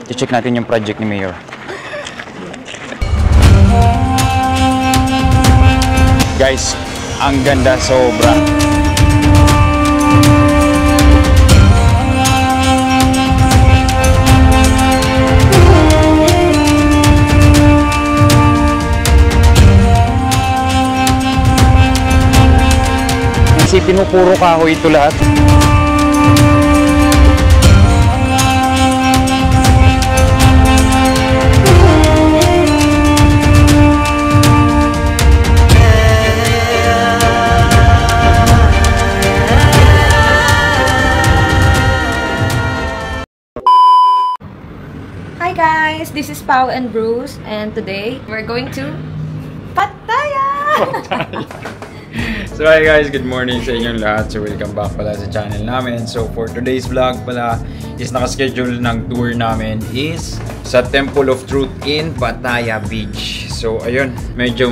I-check natin yung project ni Mayor. Guys, ang ganda sobra. Kasi pinupuro kahoy ito lahat. Hi guys, this is Pau and Bruce, and today we're going to Pattaya! So hi guys, good morning sa inyong lahat. So welcome back pala sa channel namin. So for today's vlog pala is nakaschedule ng tour namin is sa Temple of Truth in Pattaya Beach. So ayun, medyo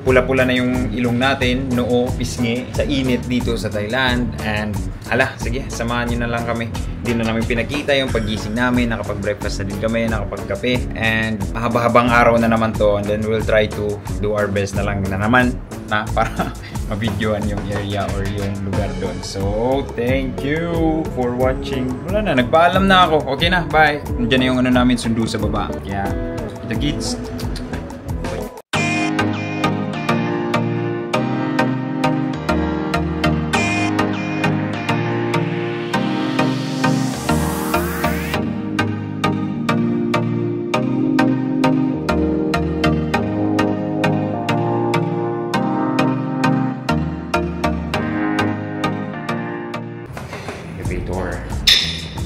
pula-pula na yung ilong natin, noo, pisngi sa init dito sa Thailand. And ala, sige, samahan nyo na lang kami. Hindi na namin pinakita yung pagising namin, nakapag-breakfast na din kami, nakapag-kape. And haba-habang araw na naman to, and then we'll try to do our best na lang na naman na para mabidyoan yung area or yung lugar doon. So, thank you for watching. Wala na, nagpaalam na ako. Okay na, bye. Nandiyan na yung ano namin, sundo sa baba. Kaya, the kids.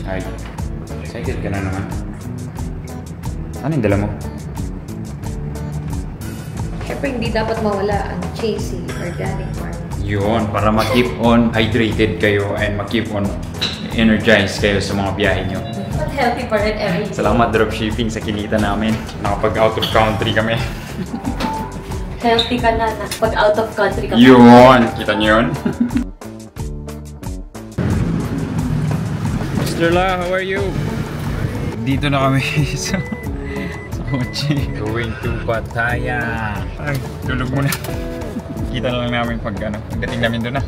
Ay, excited ka na naman. Ano yung dala mo? Siyempre, hindi dapat mawala ang Chasey Organic Farm. Yun, para ma-keep on hydrated kayo and ma-keep on energized kayo sa mga biyahe nyo. But healthy pa rin every day. Salamat dropshipping sa kinita namin. Nakapag out of country kami. Healthy ka na pag out of country ka. Yun, kita nyo yun? Mr. La, how are you? Dito na kami sa kotse. Going to Pattaya. Ay, tulog muna. Kita na lang namin pagdating namin doon na.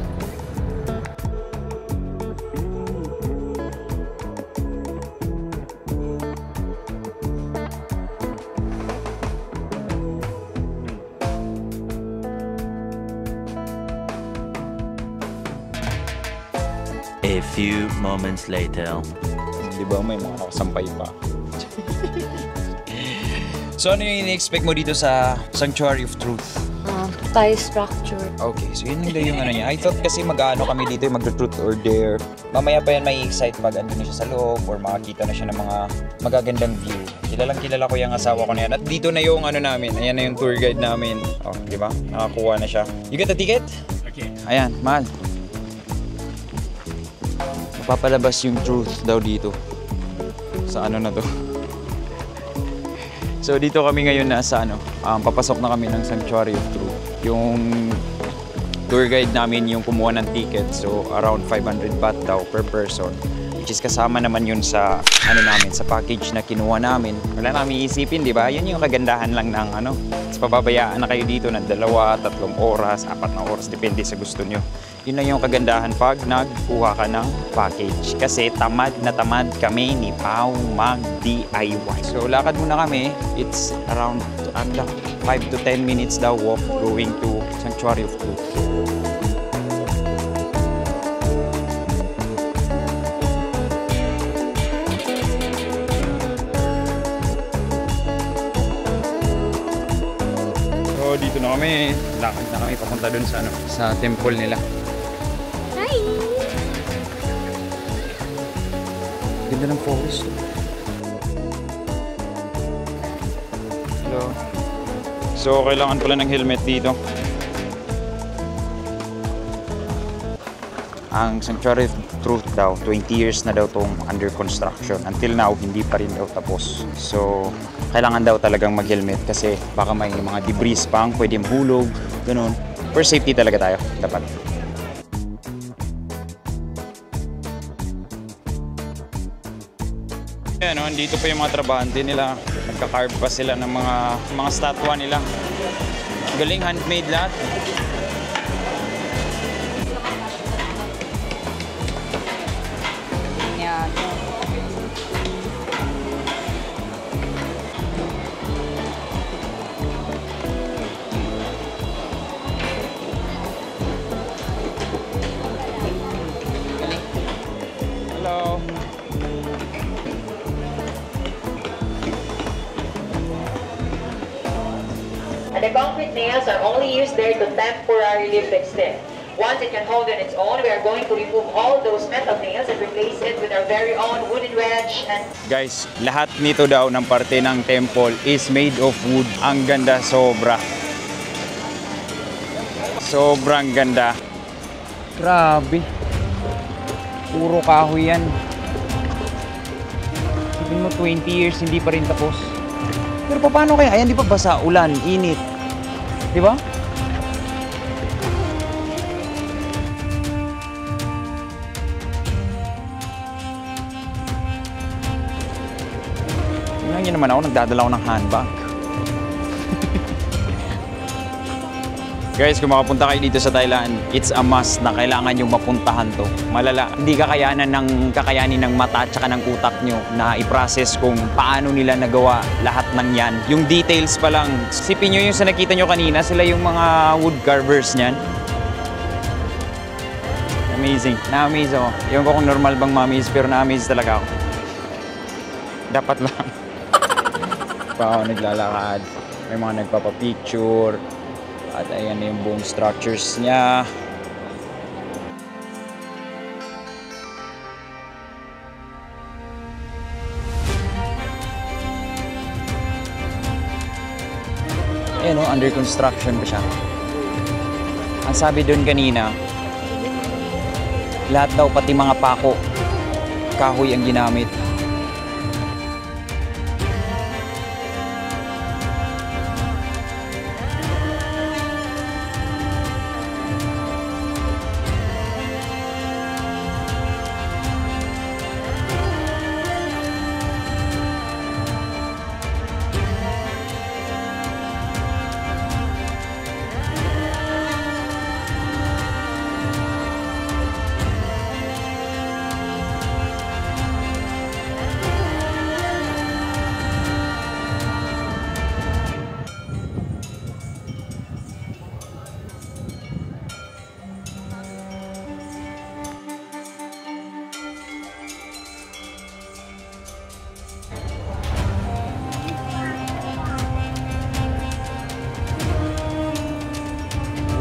A few moments later. Di ba may mga nakasampay pa? So ano yung ini-expect mo dito sa Sanctuary of Truth? Thai structure. Okay, so yun lang yung ano niya. I thought kasi mag-ano kami dito, mag-truth or dare. Mamaya pa yan may excite pag andun na siya sa loob or makakita na siya ng mga magagandang view. Kilala ko yung asawa ko na yan. At dito na yung ano namin, ayan na yung tour guide namin. Oh, di ba? Nakakuha na siya. You get the ticket? Okay. Ayan, mahal. Papalabas yung truth daw dito sa ano na to. So dito kami ngayon na sa papasok na kami ng Sanctuary of Truth. Yung tour guide namin yung kumuha ng ticket, so around 500 baht daw per person, which is kasama naman yun sa namin, sa package na kinuha namin. Wala namin isipin, di ba? Yun yung kagandahan lang ng so, pababayaan na kayo dito ng 2, 3 oras, 4 na oras, depende sa gusto nyo. Yun lang yung kagandahan pag nagkuha ka ng package. Kasi tamad na tamad kami ni Pau mag-DIY. So lakad muna kami. It's around 5 to 10 minutes daw walk going to Sanctuary of Truth. So dito na kami. Lakad na kami papunta dun sa temple nila. Ganda ng forest. Hello. So, kailangan pala ng helmet dito. Ang Sanctuary of Truth daw, 20 years na daw itong under construction. Until now, hindi pa rin daw tapos. So, kailangan daw talagang mag-helmet kasi baka may mga debris pang pwedeng hulog, ganun. For safety talaga tayo, dapat. Yan, Ayan o, dito pa yung mga trabahante nila. Nagka-carve pa sila ng mga statwa nila. Galing, handmade lahat. Yan. Hello. And the concrete nails are only used there to temporarily fix it. Once it can hold on its own, we are going to remove all those metal nails and replace it with our very own wooden wedge and... Guys, lahat nito daw ng parte ng temple is made of wood. Ang ganda, sobra. Sobrang ganda. Grabe. Puro kahoy yan. Sabihin mo 20 years hindi pa rin tapos. Pero paano kaya? Ayan, di ba basa? Ulan, init. Di ba? Tingnan niyo naman ako, nagdadala ako ng handbag. Guys, kung makapunta kayo dito sa Thailand, it's a must na kailangan yung mapuntahan to. Malala. Hindi kakayanin ng mata at saka ng utak nyo na i-process kung paano nila nagawa lahat ng yan. Yung details pa lang. Sipin nyo yung sa nakita nyo kanina, sila yung mga wood carvers niyan. Amazing. Na-amaze ako. Ewan ko kung normal bang ma-amaze, pero na-amaze talaga ako. Dapat lang. Pa ako naglalakad. May mga nagpapapicture. At ayan yung buong structures niya. Ayan o, under construction pa siya. Ang sabi doon kanina, lahat daw pati mga pako, kahoy ang ginamit.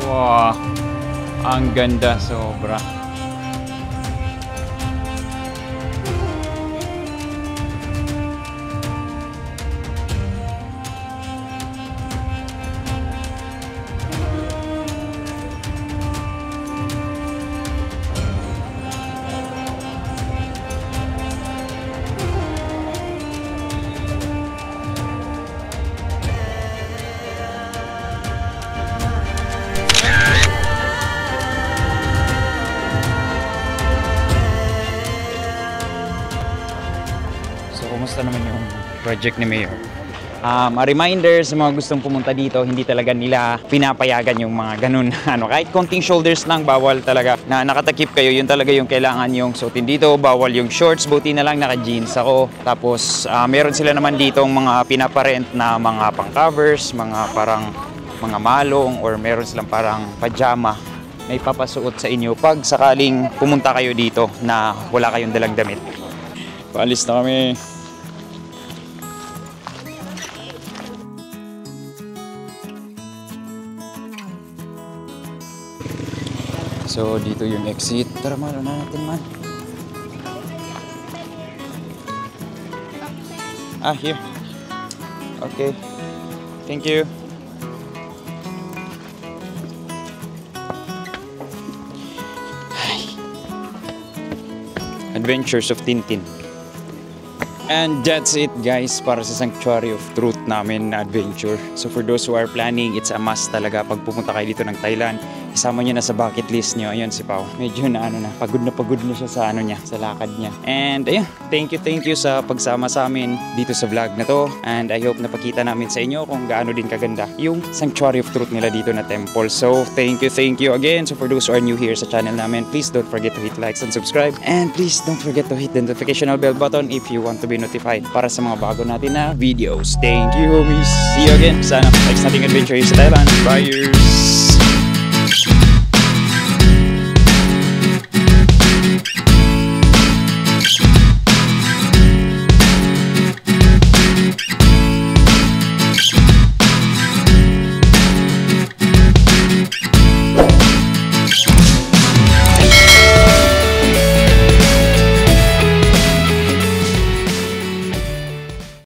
Wow, ang ganda, sobra. Kumusta naman yung project ni Mayor? A reminder sa mga gustong pumunta dito, hindi talaga nila pinapayagan yung mga ganun. Kahit konting shoulders lang, bawal talaga. Na nakatakip kayo, yun talaga yung kailangan yung suotin dito. Bawal yung shorts, buti na lang naka-jeans ako. Tapos meron sila naman dito mga pinaparent na mga pang-covers, mga parang mga malong, or meron silang parang pajama na ipapasuot sa inyo pag sakaling pumunta kayo dito na wala kayong dalang damit. Paalis na kami. So, dito yung exit. Tara, malo na natin, man. Here. Okay. Thank you. Adventures of Tintin. And that's it, guys, para sa Sanctuary of Truth namin na adventure. So for those who are planning, it's a must talaga pag pupunta kayo dito ng Thailand. isama nyo na sa bucket list nyo. Ayun si Pao. Medyo na pagod na siya sa niya, sa lakad niya. And ayun, thank you sa pagsama sa amin dito sa vlog na to. And I hope napakita namin sa inyo kung gaano din kaganda yung Sanctuary of Truth nila dito na temple. So thank you again. So for those who are new here sa channel namin, please don't forget to hit likes and subscribe. And please don't forget to hit the notification bell button if you want to be notified para sa mga bago natin na videos. Thank you, homies. See you again sa next nating adventure sa Thailand. Bye!